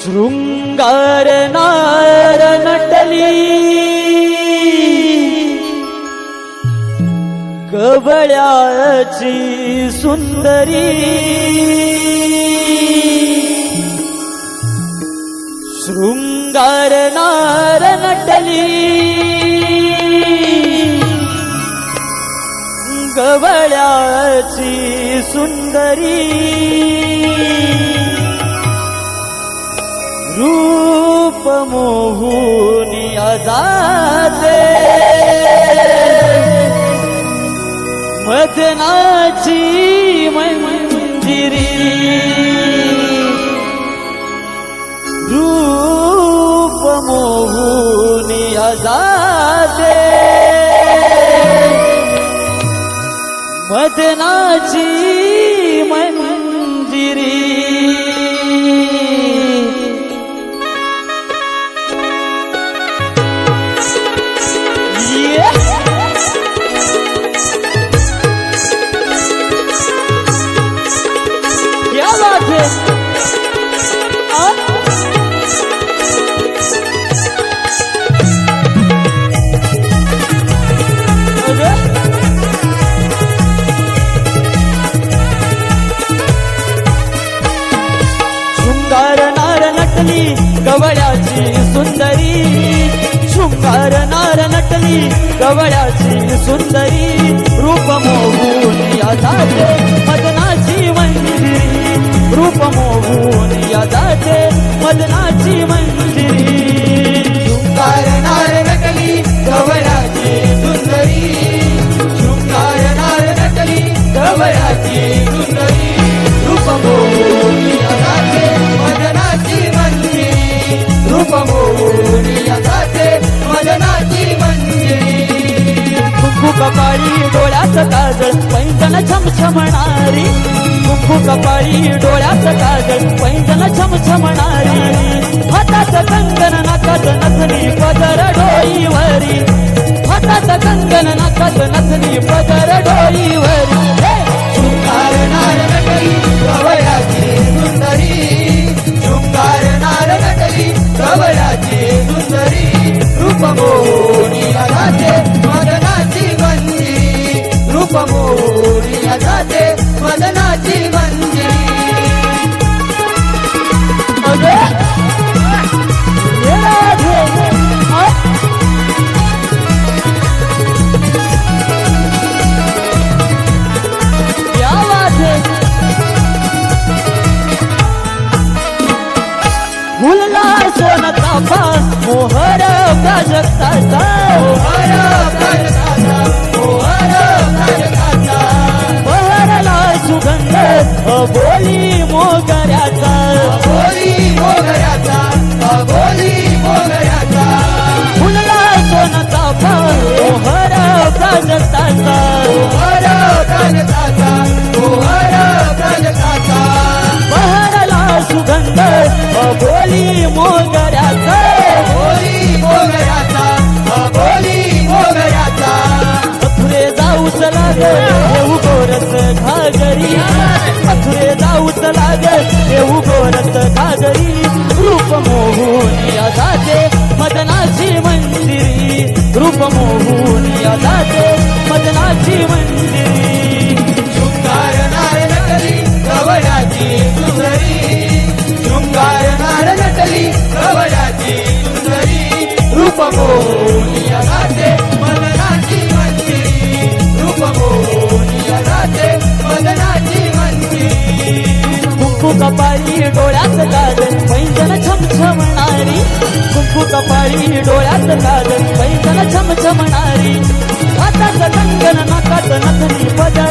शृंगार नार नटली गवळ्याची सुंदरी शृंगार नार नटली गवळ्याची सुंदरी रूप मोहुनी जाते मदनाची मंजिरी रूप मोहुनी जाते मदनाची मंजिरी गवळ्याची सुंदरी शृंगार नार नटली गवळ्याची सुंदरी रूप मोहून जाते मदनाची मंजिरी रूप मोहून जाते मदनाची मंजिरी शृंगार नार नटली गवळ्याची सुंदरी शृंगार नार नटली गवळ्याची सुंदरी रूप मोहून जाते मदनाची मंजिरी रूप मोहून जाते मदनाची मंजिरी कुंकू कपाळी डोळ्यात काजळ पैंजण छमछमणारी कुंकू कपाळी डोळ्यात काजळ पैंजण छमछमणारी हातात कंगन नाकात नथनी पदर डोईवरी हातात कंगन नाकात नथनी पदर डोईवरी शृंगार नार नटली गवळ्याची सुंदरी शृंगार नार नटली गवळ्याची सुंदरी रूप मोहून जाते मदनाची मंजिरी रूप मोहून जाते मदनाची मंजिरी फुलला सोन ताफा मोहर प्राजक्ताचा मोहर प्राजक्ताचा मोहर प्राजक्ताचा बहरला सुगंध अबोली मोगऱ्याचा अबोली मोगऱ्याचा अबोली मोगऱ्याचा फुलला सोन ताफा मोहर प्राजक्ताचा मोहर प्राजक्ताचा मोहर प्राजक्ताचा बहरला सुगंध अबोली मोगऱ्याचा अबोली मोगऱ्याचा अबोली मोगऱ्याचा मथुरे जाऊच लाग येऊ गोरस घागरी मथुरे जाऊच लाग येऊ गोरस घागरी रूप मोहून जाते मदनाची मंजिरी रूप मोहून जाते मदनाची मंजिरी शृंगार नार नटली गवळ्याची सुंदरी शृंगार नार नटली गवळ्याची सुंदरी रूप मोहून जाते मदनाची मंजिरी रूप मोहून जाते मदनाची मंजिरी कुंकू कपाळी डोळ्यात काजळ पैंजण छमछमणारी कुंकू कपाळी डोळ्यात काजळ पैंजण छमछमणारी हातात कंगन नाकात नथनी पदर